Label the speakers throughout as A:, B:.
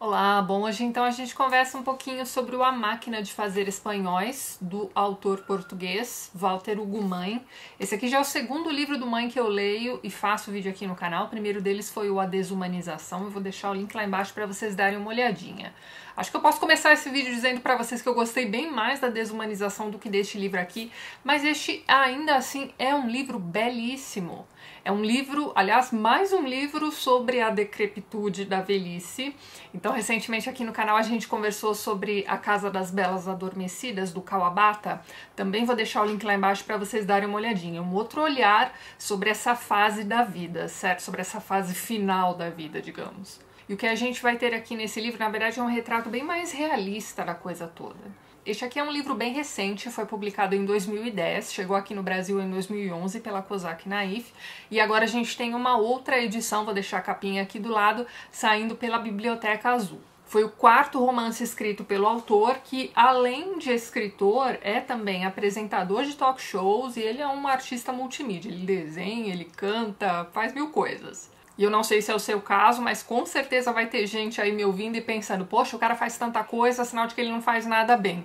A: Olá, bom, hoje então a gente conversa um pouquinho sobre o A Máquina de Fazer Espanhóis, do autor português Walter Hugo Mãe. Esse aqui já é o segundo livro do Mãe que eu leio e faço vídeo aqui no canal. O primeiro deles foi o A Desumanização, eu vou deixar o link lá embaixo para vocês darem uma olhadinha. Acho que eu posso começar esse vídeo dizendo para vocês que eu gostei bem mais da Desumanização do que deste livro aqui, mas este ainda assim é um livro belíssimo. É um livro, aliás, mais um livro sobre a decrepitude da velhice. Então, recentemente aqui no canal a gente conversou sobre A Casa das Belas Adormecidas, do Kawabata. Também vou deixar o link lá embaixo para vocês darem uma olhadinha. Um outro olhar sobre essa fase da vida, certo? Sobre essa fase final da vida, digamos. E o que a gente vai ter aqui nesse livro, na verdade, é um retrato bem mais realista da coisa toda. Este aqui é um livro bem recente, foi publicado em 2010, chegou aqui no Brasil em 2011 pela Cosac Naif, e agora a gente tem uma outra edição, vou deixar a capinha aqui do lado, saindo pela Biblioteca Azul. Foi o quarto romance escrito pelo autor, que além de escritor, é também apresentador de talk shows e ele é um artista multimídia, ele desenha, ele canta, faz mil coisas. E eu não sei se é o seu caso, mas com certeza vai ter gente aí me ouvindo e pensando, poxa, o cara faz tanta coisa, sinal de que ele não faz nada bem.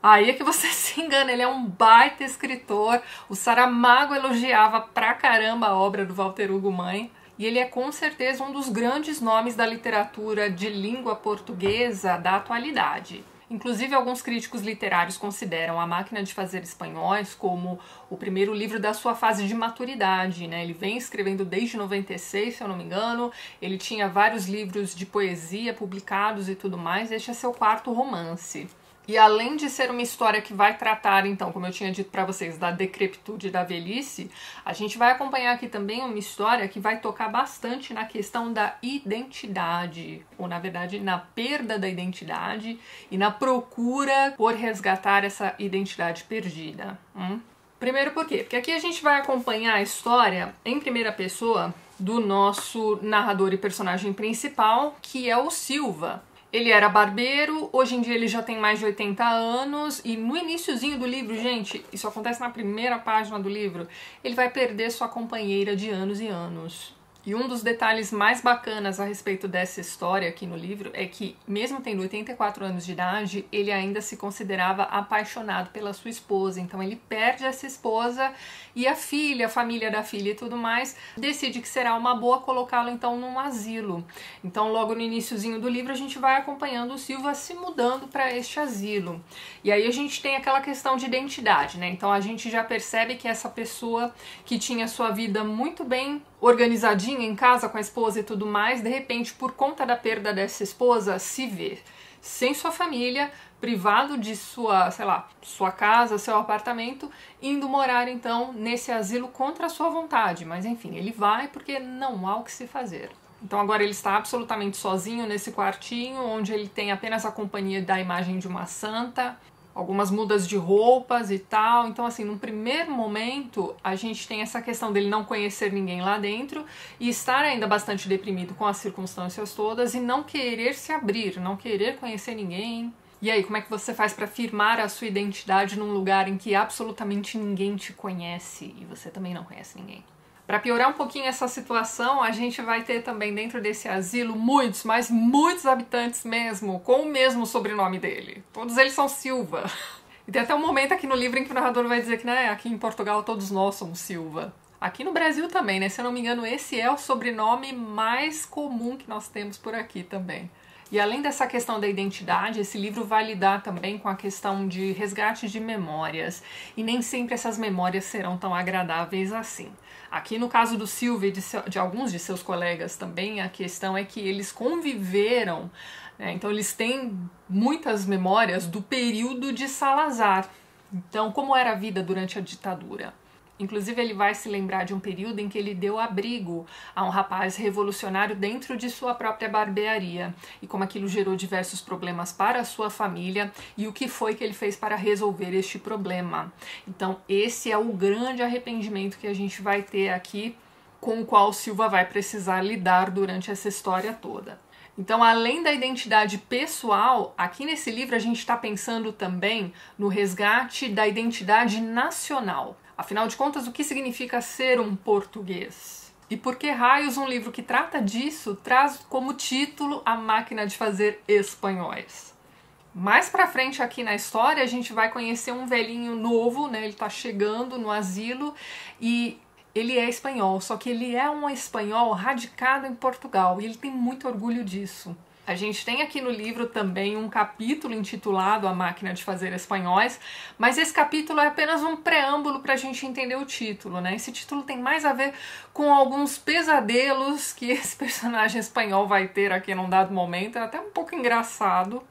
A: Aí é que você se engana, ele é um baita escritor, o Saramago elogiava pra caramba a obra do Walter Hugo Mãe, e ele é com certeza um dos grandes nomes da literatura de língua portuguesa da atualidade. Inclusive, alguns críticos literários consideram A Máquina de Fazer Espanhóis como o primeiro livro da sua fase de maturidade, né? Ele vem escrevendo desde 96, se eu não me engano, ele tinha vários livros de poesia publicados e tudo mais, este é seu quarto romance. E além de ser uma história que vai tratar, então, como eu tinha dito para vocês, da decrepitude da velhice, a gente vai acompanhar aqui também uma história que vai tocar bastante na questão da identidade, ou na verdade na perda da identidade e na procura por resgatar essa identidade perdida. Primeiro por quê? Porque aqui a gente vai acompanhar a história em primeira pessoa do nosso narrador e personagem principal, que é o Silva. Ele era barbeiro, hoje em dia ele já tem mais de 80 anos e no iniciozinho do livro, gente, isso acontece na primeira página do livro, ele vai perder sua companheira de anos e anos. E um dos detalhes mais bacanas a respeito dessa história aqui no livro é que, mesmo tendo 84 anos de idade, ele ainda se considerava apaixonado pela sua esposa. Então ele perde essa esposa e a filha, a família da filha e tudo mais, decide que será uma boa colocá-lo então num asilo. Então logo no iniciozinho do livro a gente vai acompanhando o Silva se mudando para este asilo. E aí a gente tem aquela questão de identidade, né? Então a gente já percebe que essa pessoa que tinha sua vida muito bem organizadinha em casa com a esposa e tudo mais, de repente, por conta da perda dessa esposa, se vê sem sua família, privado de sua, sei lá, sua casa, seu apartamento, indo morar então nesse asilo contra a sua vontade. Mas enfim, ele vai porque não há o que se fazer. Então agora ele está absolutamente sozinho nesse quartinho, onde ele tem apenas a companhia da imagem de uma santa, algumas mudas de roupas e tal. Então, assim, num primeiro momento, a gente tem essa questão dele não conhecer ninguém lá dentro e estar ainda bastante deprimido com as circunstâncias todas e não querer se abrir, não querer conhecer ninguém. E aí, como é que você faz para firmar a sua identidade num lugar em que absolutamente ninguém te conhece e você também não conhece ninguém? Para piorar um pouquinho essa situação, a gente vai ter também dentro desse asilo muitos, mas muitos habitantes mesmo, com o mesmo sobrenome dele. Todos eles são Silva. E tem até um momento aqui no livro em que o narrador vai dizer que, né, aqui em Portugal todos nós somos Silva. Aqui no Brasil também, né? Se eu não me engano, esse é o sobrenome mais comum que nós temos por aqui também. E além dessa questão da identidade, esse livro vai lidar também com a questão de resgate de memórias. E nem sempre essas memórias serão tão agradáveis assim. Aqui no caso do Silva e de alguns de seus colegas também, a questão é que eles conviveram, né? Então eles têm muitas memórias do período de Salazar. Então, como era a vida durante a ditadura? Inclusive, ele vai se lembrar de um período em que ele deu abrigo a um rapaz revolucionário dentro de sua própria barbearia e como aquilo gerou diversos problemas para a sua família e o que foi que ele fez para resolver este problema. Então, esse é o grande arrependimento que a gente vai ter aqui, com o qual Silva vai precisar lidar durante essa história toda. Então, além da identidade pessoal, aqui nesse livro a gente está pensando também no resgate da identidade nacional. Afinal de contas, o que significa ser um português? E por que raios um livro que trata disso traz como título A Máquina de Fazer Espanhóis? Mais pra frente aqui na história, a gente vai conhecer um velhinho novo, né? Ele tá chegando no asilo e ele é espanhol, só que ele é um espanhol radicado em Portugal e ele tem muito orgulho disso. A gente tem aqui no livro também um capítulo intitulado A Máquina de Fazer Espanhóis, mas esse capítulo é apenas um preâmbulo para a gente entender o título, né? Esse título tem mais a ver com alguns pesadelos que esse personagem espanhol vai ter aqui num dado momento, é até um pouco engraçado.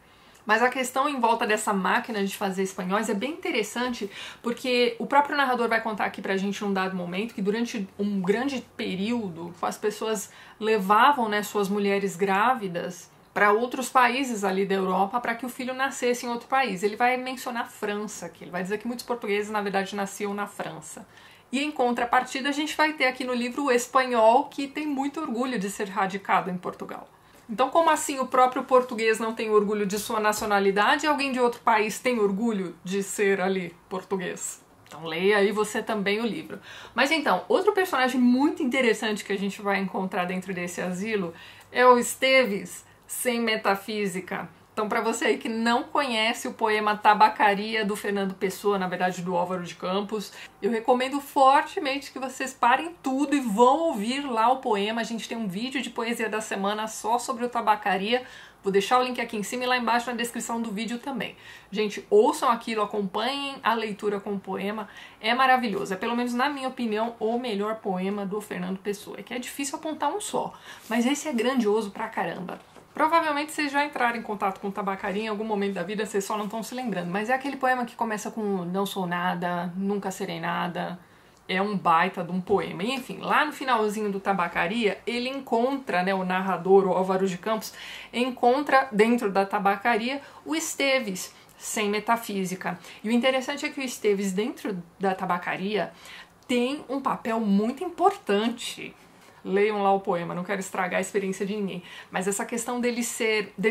A: Mas a questão em volta dessa máquina de fazer espanhóis é bem interessante, porque o próprio narrador vai contar aqui pra gente num dado momento que durante um grande período as pessoas levavam, né, suas mulheres grávidas para outros países ali da Europa para que o filho nascesse em outro país. Ele vai mencionar a França aqui, ele vai dizer que muitos portugueses na verdade nasciam na França. E em contrapartida a gente vai ter aqui no livro o espanhol, que tem muito orgulho de ser radicado em Portugal. Então, como assim o próprio português não tem orgulho de sua nacionalidade e alguém de outro país tem orgulho de ser ali português? Então leia aí você também o livro. Mas então, outro personagem muito interessante que a gente vai encontrar dentro desse asilo é o Esteves, sem metafísica. Então, para você aí que não conhece o poema Tabacaria, do Fernando Pessoa, na verdade do Álvaro de Campos, eu recomendo fortemente que vocês parem tudo e vão ouvir lá o poema. A gente tem um vídeo de poesia da semana só sobre o Tabacaria. Vou deixar o link aqui em cima e lá embaixo na descrição do vídeo também. Gente, ouçam aquilo, acompanhem a leitura com o poema. É maravilhoso. É, pelo menos na minha opinião, o melhor poema do Fernando Pessoa. É que é difícil apontar um só, mas esse é grandioso pra caramba. Provavelmente vocês já entraram em contato com Tabacaria em algum momento da vida, vocês só não estão se lembrando. Mas é aquele poema que começa com não sou nada, nunca serei nada. É um baita de um poema. E, enfim, lá no finalzinho do Tabacaria, ele encontra, né, o narrador, o Álvaro de Campos, encontra dentro da Tabacaria o Esteves, sem metafísica. E o interessante é que o Esteves, dentro da Tabacaria, tem um papel muito importante. Leiam lá o poema, não quero estragar a experiência de ninguém. Mas essa questão dele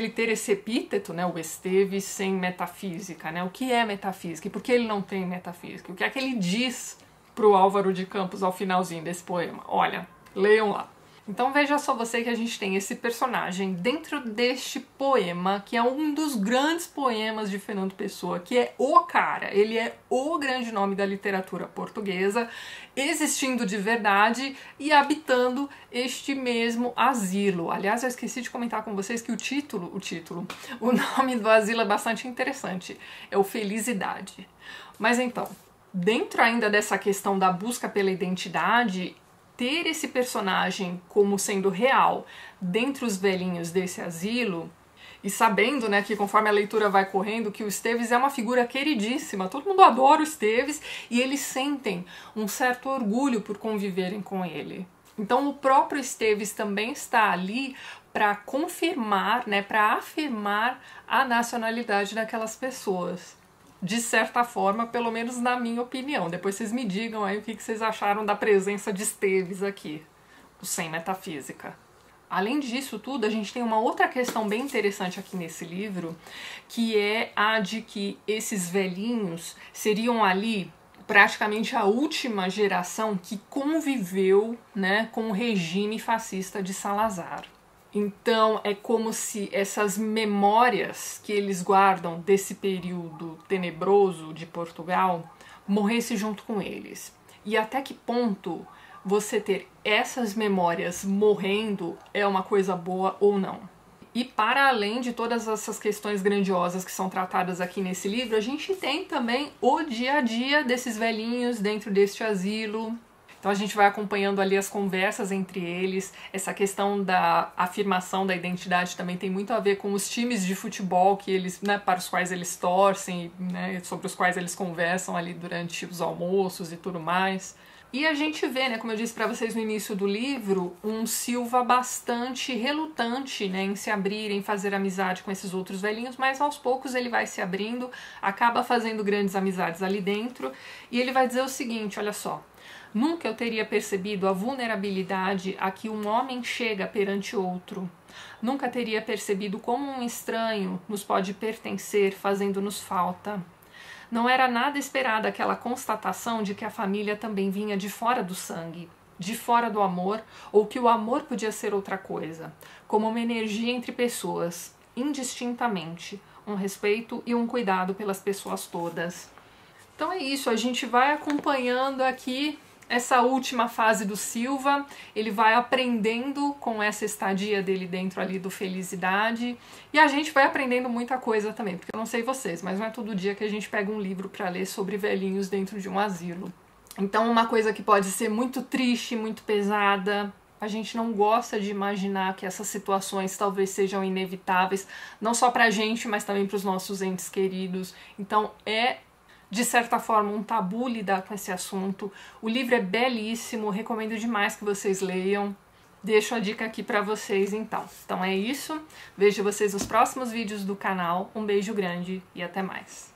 A: ter esse epíteto, né, o Esteves sem metafísica, né? O que é metafísica e por que ele não tem metafísica? O que é que ele diz pro Álvaro de Campos ao finalzinho desse poema? Olha, leiam lá. Então veja só você que a gente tem esse personagem dentro deste poema, que é um dos grandes poemas de Fernando Pessoa, que é o cara, ele é o grande nome da literatura portuguesa, existindo de verdade e habitando este mesmo asilo. Aliás, eu esqueci de comentar com vocês que o nome do asilo é bastante interessante, é o Felicidade. Mas então, dentro ainda dessa questão da busca pela identidade, ter esse personagem como sendo real dentre os velhinhos desse asilo, e sabendo, né, que conforme a leitura vai correndo, que o Esteves é uma figura queridíssima, todo mundo adora o Esteves, e eles sentem um certo orgulho por conviverem com ele. Então o próprio Esteves também está ali para confirmar, né, para afirmar a nacionalidade daquelas pessoas. De certa forma, pelo menos na minha opinião. Depois vocês me digam aí o que vocês acharam da presença de Esteves aqui, o sem metafísica. Além disso tudo, a gente tem uma outra questão bem interessante aqui nesse livro, que é a de que esses velhinhos seriam ali praticamente a última geração que conviveu, né, com o regime fascista de Salazar. Então é como se essas memórias que eles guardam desse período tenebroso de Portugal morresse junto com eles. E até que ponto você ter essas memórias morrendo é uma coisa boa ou não? E para além de todas essas questões grandiosas que são tratadas aqui nesse livro, a gente tem também o dia a dia desses velhinhos dentro deste asilo. Então a gente vai acompanhando ali as conversas entre eles, essa questão da afirmação da identidade também tem muito a ver com os times de futebol que eles, né, para os quais eles torcem, né, sobre os quais eles conversam ali durante os almoços e tudo mais. E a gente vê, né, como eu disse para vocês no início do livro, um Silva bastante relutante, né, em se abrir, em fazer amizade com esses outros velhinhos, mas aos poucos ele vai se abrindo, acaba fazendo grandes amizades ali dentro, e ele vai dizer o seguinte, olha só: nunca eu teria percebido a vulnerabilidade a que um homem chega perante outro. Nunca teria percebido como um estranho nos pode pertencer, fazendo-nos falta. Não era nada esperada aquela constatação de que a família também vinha de fora do sangue. de fora do amor, ou que o amor podia ser outra coisa, como uma energia entre pessoas, indistintamente, um respeito e um cuidado pelas pessoas todas. Então é isso, a gente vai acompanhando aqui essa última fase do Silva, ele vai aprendendo com essa estadia dele dentro ali do Felicidade, e a gente vai aprendendo muita coisa também, porque eu não sei vocês, mas não é todo dia que a gente pega um livro para ler sobre velhinhos dentro de um asilo. Então uma coisa que pode ser muito triste, muito pesada, a gente não gosta de imaginar que essas situações talvez sejam inevitáveis, não só pra gente, mas também para os nossos entes queridos. Então é, de certa forma, um tabu lidar com esse assunto. O livro é belíssimo, recomendo demais que vocês leiam. Deixo a dica aqui pra vocês então. Então é isso, vejo vocês nos próximos vídeos do canal. Um beijo grande e até mais.